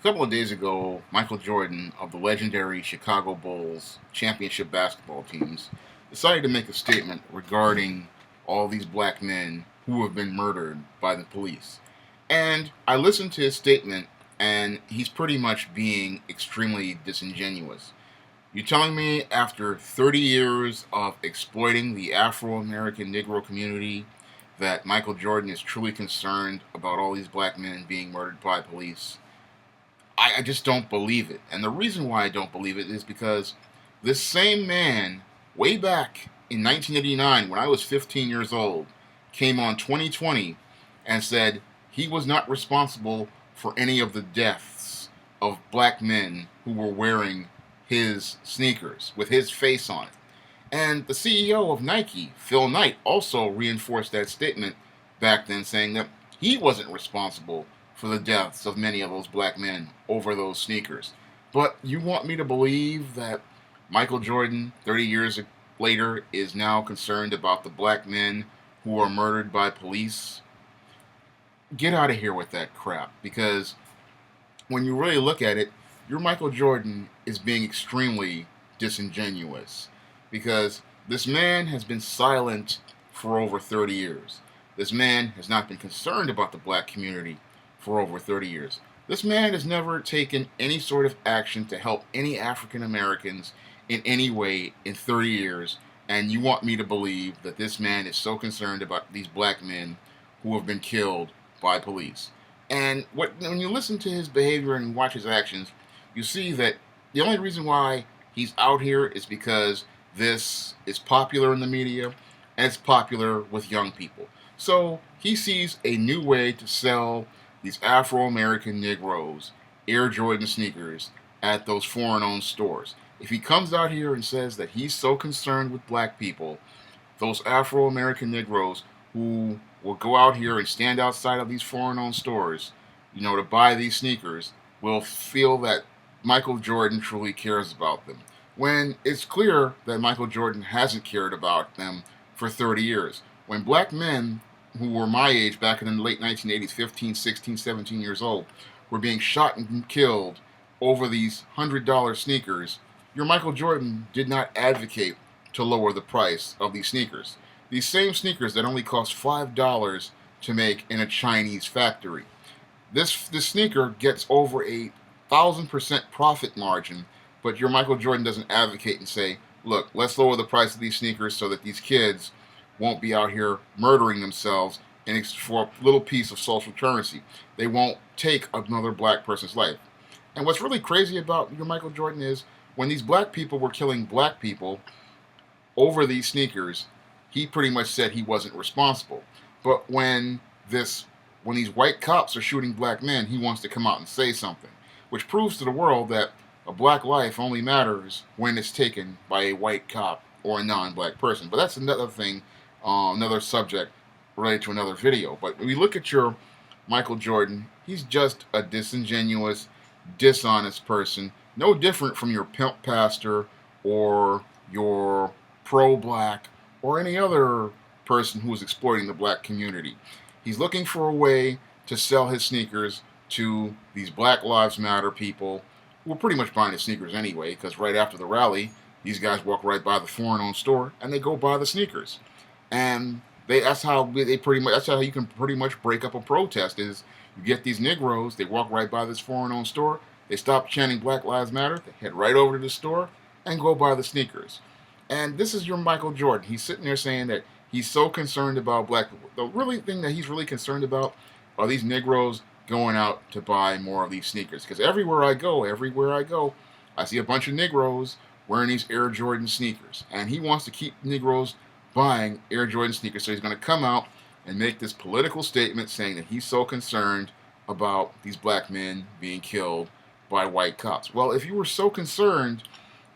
A couple of days ago, Michael Jordan of the legendary Chicago Bulls championship basketball teams decided to make a statement regarding all these black men who have been murdered by the police. And I listened to his statement, and he's pretty much being extremely disingenuous. You're telling me after 30 years of exploiting the Afro American Negro community that Michael Jordan is truly concerned about all these black men being murdered by police? I just don't believe it. And the reason why I don't believe it is because this same man, way back in 1989, when I was 15 years old, came on 2020 and said he was not responsible for any of the deaths of black men who were wearing his sneakers with his face on it. And the CEO of Nike, Phil Knight, also reinforced that statement back then, saying that he wasn't responsible for the deaths of many of those black men over those sneakers. But you want me to believe that Michael Jordan, 30 years later, is now concerned about the black men who are murdered by police? Get out of here with that crap, because when you really look at it, your Michael Jordan is being extremely disingenuous, because this man has been silent for over 30 years. This man has not been concerned about the black community for over 30 years. This man has never taken any sort of action to help any African Americans in any way in 30 years, and you want me to believe that this man is so concerned about these black men who have been killed by police. And when you listen to his behavior and watch his actions, you see that the only reason why he's out here is because this is popular in the media and it's popular with young people. So he sees a new way to sell these Afro-American Negroes Air Jordan sneakers at those foreign-owned stores. If he comes out here and says that he's so concerned with black people, those Afro-American Negroes who will go out here and stand outside of these foreign-owned stores, to buy these sneakers, will feel that Michael Jordan truly cares about them. When it's clear that Michael Jordan hasn't cared about them for 30 years. When black men who were my age back in the late 1980s, 15, 16, 17 years old, were being shot and killed over these $100 sneakers, your Michael Jordan did not advocate to lower the price of these sneakers. These same sneakers that only cost $5 to make in a Chinese factory. This sneaker gets over 1,000% profit margin, but your Michael Jordan doesn't advocate and say, look, let's lower the price of these sneakers so that these kids won't be out here murdering themselves for a little piece of social currency. They won't take another black person's life. And what's really crazy about your Michael Jordan is when these black people were killing black people over these sneakers, he pretty much said he wasn't responsible. But when these white cops are shooting black men, he wants to come out and say something, which proves to the world that a black life only matters when it's taken by a white cop or a non-black person. But that's another thing, another subject related to another video. But when we look at your Michael Jordan, he's just a disingenuous, dishonest person, no different from your pimp pastor or your pro-black or any other person who is exploiting the black community. He's looking for a way to sell his sneakers to these Black Lives Matter people who are pretty much buying his sneakers anyway, because right after the rally, these guys walk right by the foreign-owned store and they go buy the sneakers. And that's how you can pretty much break up a protest. Is you get these Negroes, they walk right by this foreign-owned store, they stop chanting Black Lives Matter, they head right over to the store and go buy the sneakers. And this is your Michael Jordan. He's sitting there saying that he's so concerned about black people. The really thing that he's really concerned about are these Negroes going out to buy more of these sneakers. Because everywhere I go, I see a bunch of Negroes wearing these Air Jordan sneakers. And he wants to keep Negroes buying Air Jordan sneakers. So he's going to come out and make this political statement saying that he's so concerned about these black men being killed by white cops. Well, if you were so concerned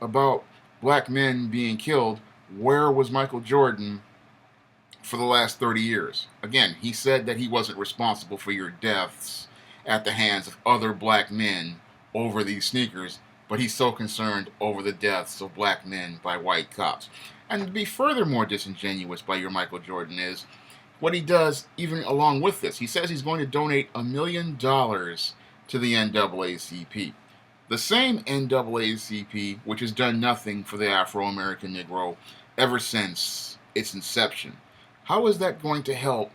about black men being killed, where was Michael Jordan for the last 30 years? Again, he said that he wasn't responsible for your deaths at the hands of other black men over these sneakers, but he's so concerned over the deaths of black men by white cops. And to be furthermore disingenuous by your Michael Jordan is what he does even along with this. He says he's going to donate $1 million to the NAACP. The same NAACP which has done nothing for the Afro-American Negro ever since its inception. How is that going to help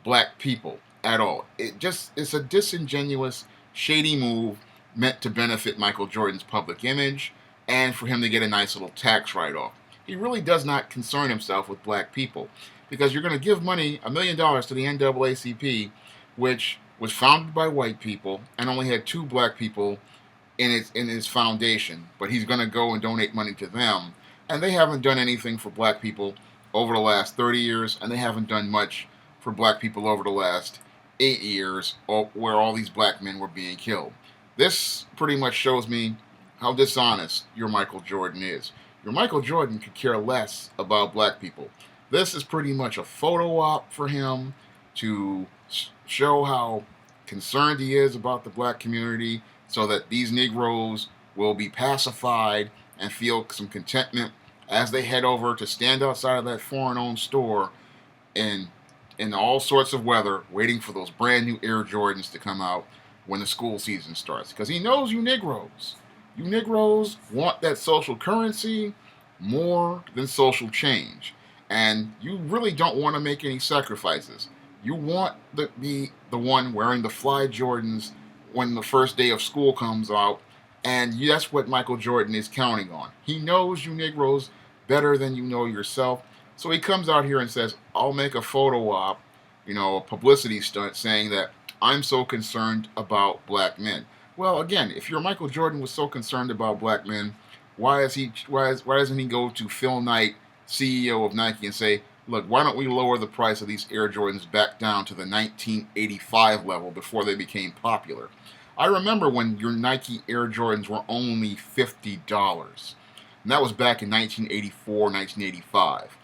black people at all? It's a disingenuous, shady move meant to benefit Michael Jordan's public image and for him to get a nice little tax write-off. He really does not concern himself with black people because you're going to give money, $1 million, to the NAACP, which was founded by white people and only had two black people in its foundation, but he's going to go and donate money to them, and they haven't done anything for black people over the last 30 years, and they haven't done much for black people over the last 8 years, where all these black men were being killed. This pretty much shows me how dishonest your Michael Jordan is. Your Michael Jordan could care less about black people. This is pretty much a photo op for him to show how concerned he is about the black community, so that these Negroes will be pacified and feel some contentment as they head over to stand outside of that foreign-owned store in all sorts of weather, waiting for those brand new Air Jordans to come out when the school season starts. Because he knows you Negroes want that social currency more than social change. And you really don't want to make any sacrifices. You want to be the one wearing the fly Jordans when the first day of school comes out, and that's what Michael Jordan is counting on. He knows you Negroes better than you know yourself, so he comes out here and says, I'll make a photo op, a publicity stunt saying that I'm so concerned about black men. Well, again, if your Michael Jordan was so concerned about black men, why doesn't he go to Phil Knight, CEO of Nike, and say, look, why don't we lower the price of these Air Jordans back down to the 1985 level before they became popular? I remember when your Nike Air Jordans were only $50. And that was back in 1984, 1985.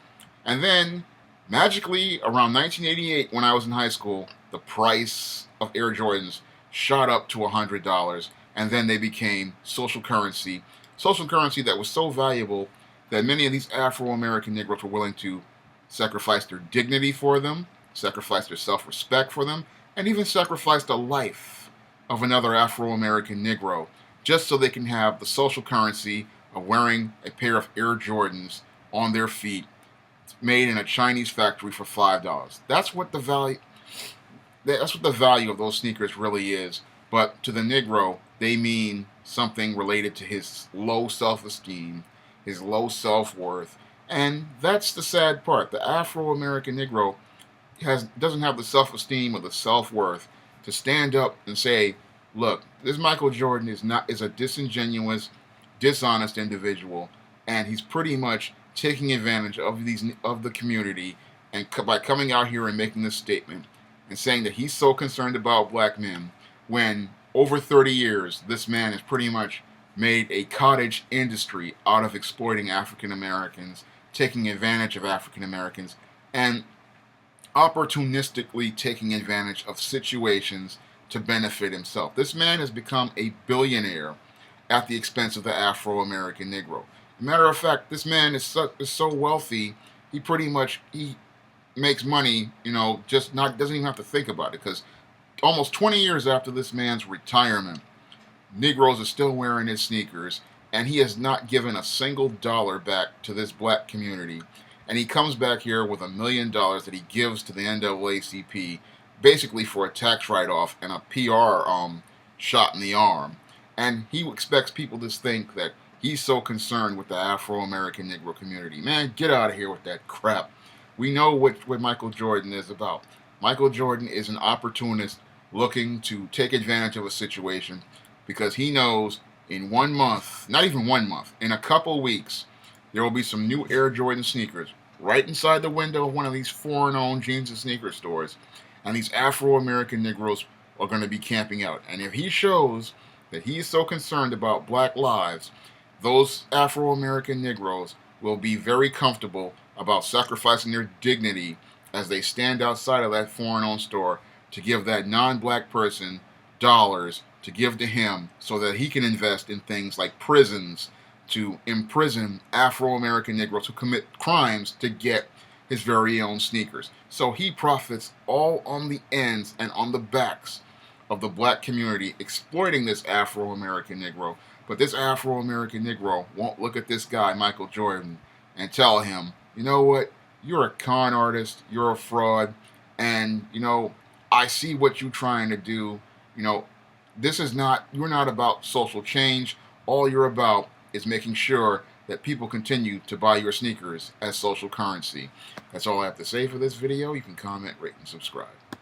And then, magically, around 1988, when I was in high school, the price of Air Jordans shot up to $100. And then they became social currency that was so valuable that many of these Afro-American Negroes were willing to sacrifice their dignity for them, sacrifice their self-respect for them, and even sacrifice the life of another Afro-American Negro just so they can have the social currency of wearing a pair of Air Jordans on their feet made in a Chinese factory for $5. That's what the value of those sneakers really is. But to the Negro, they mean something related to his low self-esteem, his low self-worth. And that's the sad part. The Afro-American Negro doesn't have the self-esteem or the self-worth to stand up and say, look, this Michael Jordan is a disingenuous, dishonest individual, and he's pretty much taking advantage of the community, and by coming out here and making this statement and saying that he's so concerned about black men, when over 30 years this man has pretty much made a cottage industry out of exploiting African Americans, taking advantage of African Americans, and opportunistically taking advantage of situations to benefit himself. This man has become a billionaire at the expense of the Afro-American Negro. Matter of fact, this man is so wealthy, he makes money, doesn't even have to think about it, because almost 20 years after this man's retirement, Negroes are still wearing his sneakers, and he has not given a single dollar back to this black community. And he comes back here with $1 million that he gives to the NAACP, basically for a tax write-off and a PR shot in the arm. And he expects people to think that he's so concerned with the Afro-American Negro community. Man, get out of here with that crap. We know what Michael Jordan is about. Michael Jordan is an opportunist looking to take advantage of a situation because he knows in 1 month, not even 1 month, in a couple weeks, there will be some new Air Jordan sneakers right inside the window of one of these foreign-owned jeans and sneaker stores, and these Afro-American Negroes are going to be camping out. And if he shows that he is so concerned about black lives, those Afro-American Negroes will be very comfortable about sacrificing their dignity as they stand outside of that foreign-owned store to give that non-black person dollars to give to him so that he can invest in things like prisons to imprison Afro-American Negroes who commit crimes to get his very own sneakers. So he profits all on the ends and on the backs of the black community exploiting this Afro-American Negro. But this Afro-American Negro won't look at this guy, Michael Jordan, and tell him, you know what, you're a con artist, you're a fraud, and, I see what you're trying to do. You're not about social change. All you're about is making sure that people continue to buy your sneakers as social currency. That's all I have to say for this video. You can comment, rate, and subscribe.